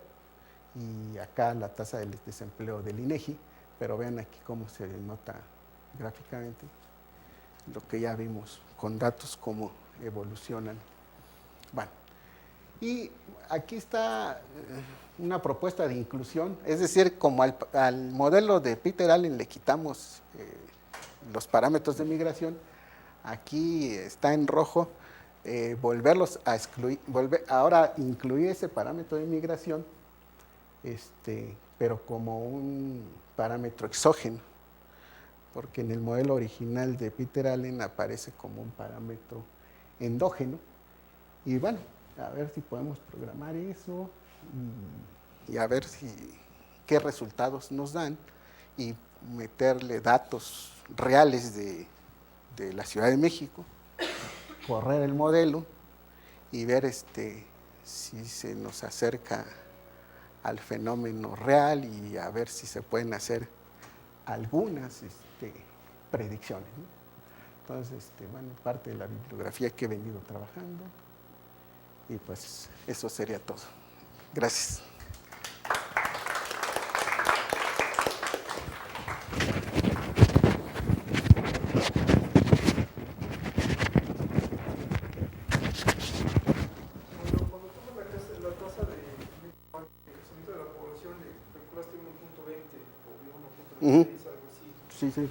[SPEAKER 1] y acá la tasa del desempleo del INEGI, pero vean aquí cómo se nota gráficamente lo que ya vimos con datos, cómo evolucionan. Bueno, y aquí está una propuesta de inclusión, es decir, como al modelo de Peter Allen le quitamos los parámetros de migración, aquí está en rojo, volverlos a excluir, ahora incluir ese parámetro de migración, pero como un parámetro exógeno, porque en el modelo original de Peter Allen aparece como un parámetro endógeno. Y bueno, a ver si podemos programar eso y a ver qué resultados nos dan y meterle datos reales de la Ciudad de México, correr el modelo y ver si se nos acerca al fenómeno real y a ver si se pueden hacer algunas predicciones, ¿no? Entonces, bueno, parte de la bibliografía que he venido trabajando y pues eso sería todo. Gracias.
[SPEAKER 2] Cuando tú me marcaste la tasa de crecimiento de la población, le calculaste 1.20 o 1.26, algo así.
[SPEAKER 1] Sí, sí.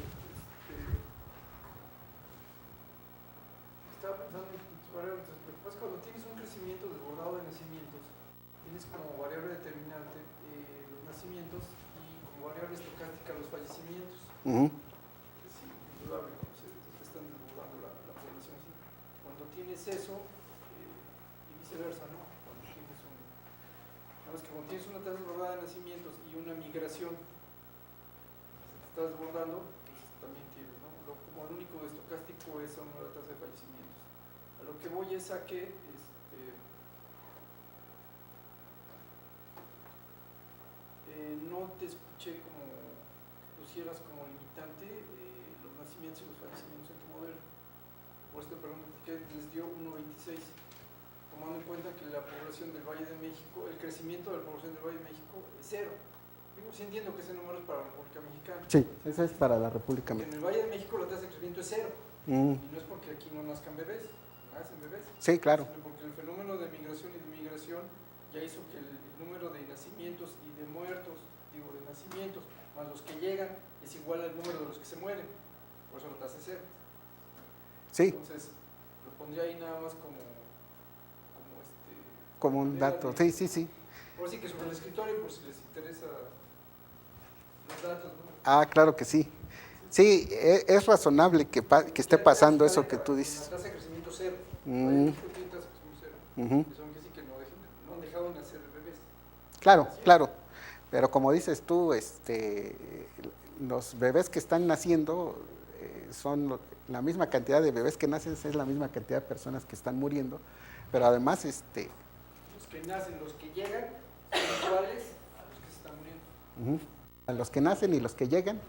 [SPEAKER 2] Estaba pensando en tus variables, pero pues cuando tienes un crecimiento desbordado de nacimientos, tienes como variable determinante los nacimientos y como variable estocástica los fallecimientos. Es indudable, ¿no? Se te están desbordando la población. ¿Sí? Cuando tienes eso, y viceversa, ¿no? Cuando tienes cuando tienes una tasa desbordada de nacimientos y una migración se te está desbordando, pues también tienes, ¿no? Como el único estocástico es la tasa de fallecimientos. A lo que voy es a que no te escuché como pusieras como limitante los nacimientos y los fallecimientos en tu modelo. Por eso te pregunto por qué les dio 1.26, tomando en cuenta que la población del Valle de México, el crecimiento de la población del Valle de México es cero. Digo, sí entiendo que ese número es para la República Mexicana.
[SPEAKER 1] Sí, esa es para la República
[SPEAKER 2] Mexicana. En el Valle de México la tasa de crecimiento es cero. Y no es porque aquí no nazcan bebés, nacen bebés.
[SPEAKER 1] Sí, claro.
[SPEAKER 2] Sino porque el fenómeno de migración y de migración ya hizo que el número de nacimientos y de muertos, de nacimientos, más los que llegan, es igual al número de los que se mueren. Por eso la tasa es cero.
[SPEAKER 1] Sí.
[SPEAKER 2] Entonces, lo pondría ahí nada más
[SPEAKER 1] como un dato. Sí, sí, sí.
[SPEAKER 2] Por así que sobre el escritorio, por si les interesa los datos, ¿no?
[SPEAKER 1] Claro que sí. Sí, es razonable que esté pasando eso que tú dices.
[SPEAKER 2] La tasa de crecimiento cero. Tiene tasa de crecimiento cero. Eso quiere decir que no han dejado de nacer bebés.
[SPEAKER 1] Claro, claro. Pero como dices tú, los bebés que están naciendo son la misma cantidad de bebés que nacen, es la misma cantidad de personas que están muriendo, pero además
[SPEAKER 2] los que nacen, los que llegan son iguales a los que se están muriendo.
[SPEAKER 1] A los que nacen y los que llegan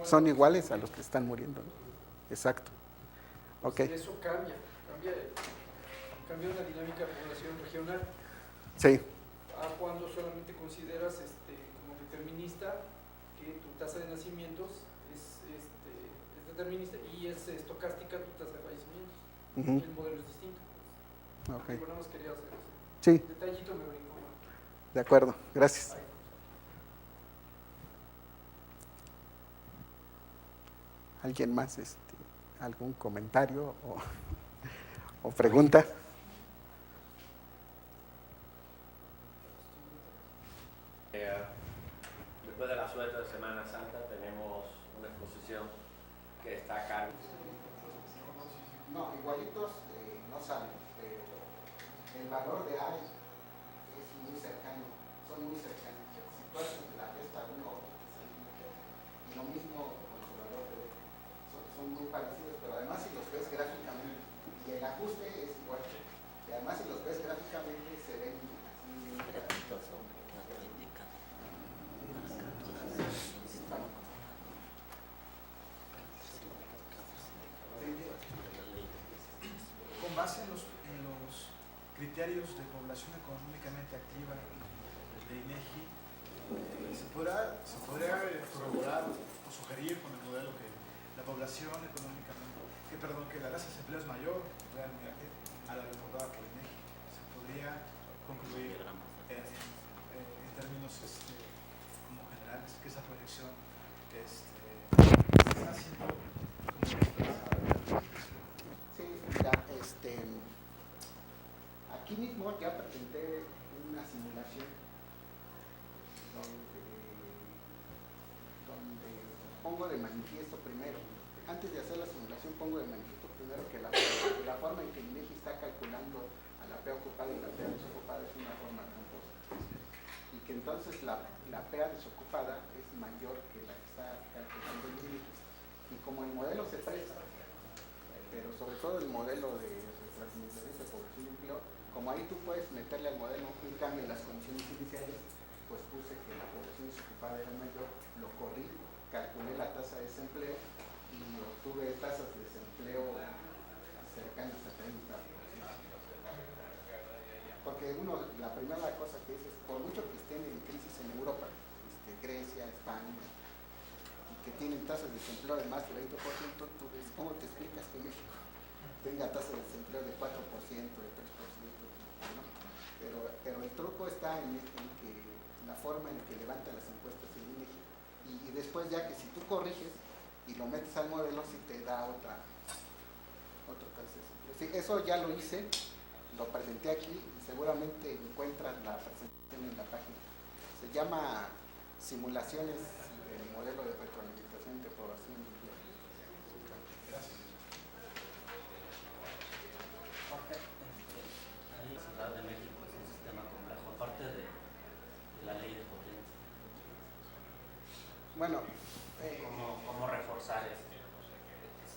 [SPEAKER 1] son iguales a los que están muriendo, ¿no? Exacto.
[SPEAKER 2] Okay. Eso cambia una dinámica de población regional.
[SPEAKER 1] Sí.
[SPEAKER 2] Cuando solamente consideras como determinista que tu tasa de nacimientos es determinista y es estocástica tu tasa de fallecimientos. El modelo es distinto.
[SPEAKER 1] Ok.
[SPEAKER 2] Bueno, hemos querido hacer eso.
[SPEAKER 1] Sí,
[SPEAKER 2] Detallito me brincó.
[SPEAKER 1] de acuerdo, gracias. ¿Alguien más? ¿Algún comentario o pregunta?
[SPEAKER 3] Después de la suerte de Semana Santa tenemos una exposición que está a cargo.
[SPEAKER 1] No, igualitos no salen, pero el valor de A es muy cercano, son muy cercanos. Si tú haces la resta uno, y lo mismo con su valor de B, son muy parecidos, pero además si los ves gráficamente, y el ajuste es igual, y además si los ves gráficamente se ven así.
[SPEAKER 4] Con base en los criterios de población económicamente activa de INEGI, se podría corroborar o sugerir con el modelo que la población económicamente, que la tasa de desempleo es mayor realmente a la reportada por INEGI. Se podría concluir en términos como generales que esa proyección se está haciendo como
[SPEAKER 1] Sí, mira, aquí mismo ya presenté una simulación donde pongo de manifiesto primero, antes de hacer la simulación pongo de manifiesto primero que la forma en que el INEGI está calculando a la PEA ocupada y la PEA desocupada es una forma tramposa, y que entonces la PEA desocupada es mayor que la que está calculando el INEGI, y como el modelo se presta, pero sobre todo el modelo de retroalimentación de población y empleo, como ahí tú puedes meterle al modelo un cambio en las condiciones iniciales, pues puse que la población desocupada era mayor, lo corrí, calculé la tasa de desempleo y obtuve tasas de desempleo cercanas a 30%. Porque la primera cosa que dices, por mucho que estén en crisis en Europa, Grecia, España, que tienen tasas de desempleo de más de 20%, tú ves, ¿cómo te explicas que México tenga tasas de desempleo de 4%, de 3%? ¿No? Pero el truco está en que la forma en que levanta las encuestas el INEGI, y después ya que si tú corriges y lo metes al modelo, si te da otra tasa de desempleo. Sí, eso ya lo hice, lo presenté aquí y seguramente encuentran la presentación en la página. Se llama Simulaciones del modelo de retroalimentación de población.
[SPEAKER 4] Gracias.
[SPEAKER 5] La Ciudad de México es un sistema complejo, aparte de la ley de potencia.
[SPEAKER 1] Bueno,
[SPEAKER 5] ¿Cómo reforzar ese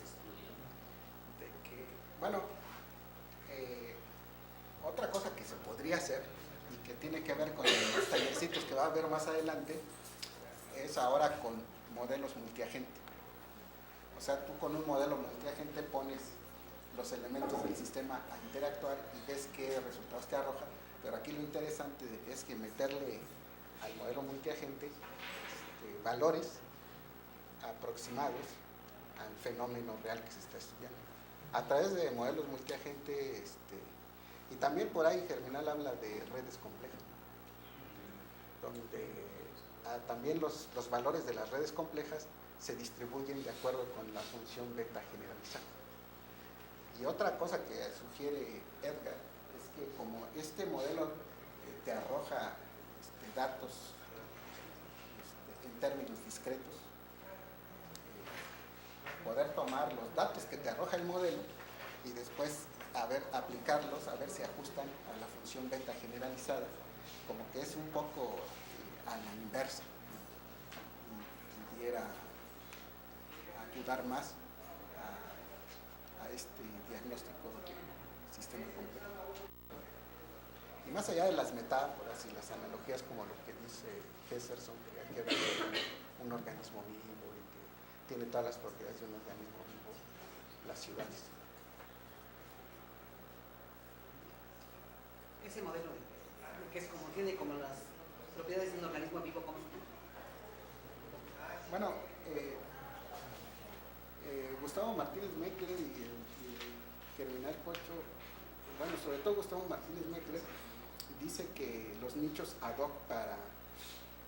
[SPEAKER 5] estudio?
[SPEAKER 1] Bueno, otra cosa que se podría hacer y que tiene que ver con los tallercitos que va a haber más adelante es ahora con modelos multiagente. O sea, tú con un modelo multiagente pones los elementos del sistema a interactuar y ves qué resultados te arroja, pero aquí lo interesante es que meterle al modelo multiagente valores aproximados al fenómeno real que se está estudiando. A través de modelos multiagente, y también por ahí Germinal habla de redes complejas, donde también los valores de las redes complejas se distribuyen de acuerdo con la función beta generalizada. Y otra cosa que sugiere Edgar es que como este modelo te arroja datos en términos discretos, poder tomar los datos que te arroja el modelo y después aplicarlos, a ver si ajustan a la función beta generalizada, como que es un poco a la inversa, y pudiera ayudar más a este diagnóstico del sistema complejo. Y más allá de las metáforas y las analogías, como lo que dice Hesserson, que hay que ver un organismo vivo y que tiene todas las propiedades de un organismo vivo, las ciudades.
[SPEAKER 6] Ese modelo que es como tiene como las propiedades de un organismo vivo, ¿cómo?
[SPEAKER 1] Bueno, Gustavo Martínez Meckler y Germinal Pocho bueno, sobre todo Gustavo Martínez Meckler dice que los nichos ad hoc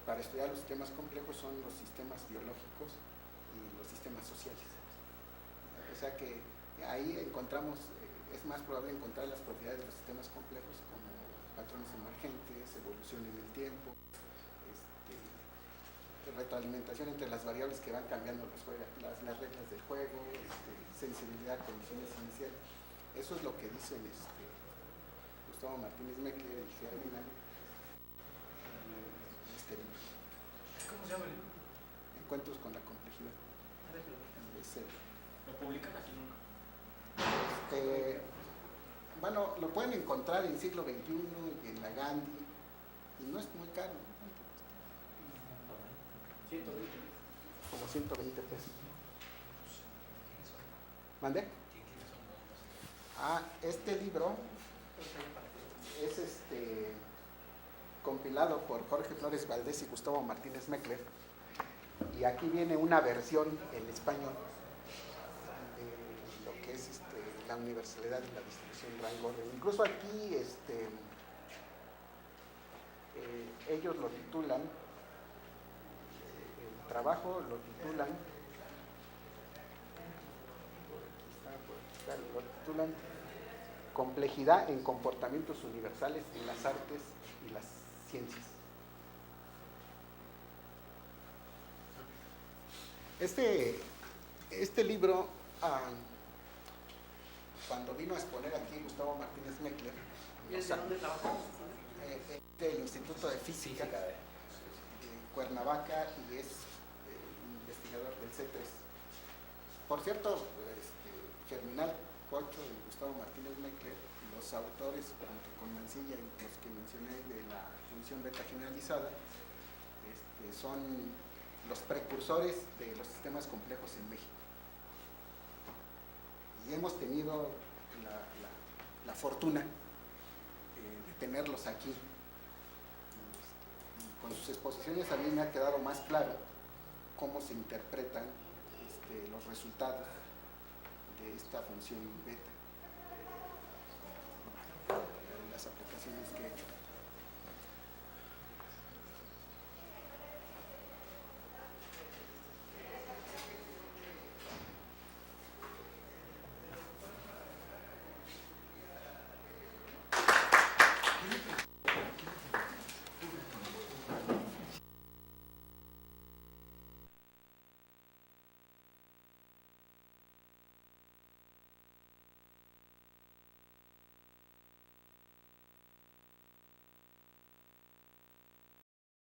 [SPEAKER 1] para estudiar los sistemas complejos son los sistemas biológicos y los sistemas sociales. O sea que ahí encontramos, es más probable encontrar las propiedades de los sistemas complejos como patrones emergentes, evolución en el tiempo, retroalimentación entre las variables que van cambiando las reglas del juego, sensibilidad a condiciones iniciales. Eso es lo que dicen Gustavo Martínez Meckler y Germinal.
[SPEAKER 4] ¿Cómo se llama el libro?
[SPEAKER 1] Encuentros con la complejidad.
[SPEAKER 5] ¿Lo publican aquí nunca?
[SPEAKER 1] Bueno, lo pueden encontrar en siglo XXI y en la Gandhi, y no es muy caro, ¿no?
[SPEAKER 5] 120.
[SPEAKER 1] Como 120 pesos. ¿Mande? Este libro es compilado por Jorge Flores Valdés y Gustavo Martínez Meckler, y aquí viene una versión en español de lo que es la universalidad y la distribución de rango orden. Incluso aquí ellos lo titulan, el trabajo lo titulan, Complejidad en comportamientos universales en las artes y las ciencias. Este libro, cuando vino a exponer aquí Gustavo Martínez Meckler,
[SPEAKER 6] ¿Y desde dónde trabajamos?
[SPEAKER 1] del Instituto de Física de Cuernavaca, y es investigador del C3. Por cierto, Germinal Cocho y Gustavo Martínez Meckler, los autores junto con Mancilla y los que mencioné de la función beta generalizada, son los precursores de los sistemas complejos en México. Y hemos tenido la fortuna de tenerlos aquí. Y con sus exposiciones a mí me ha quedado más claro cómo se interpretan los resultados de esta función beta.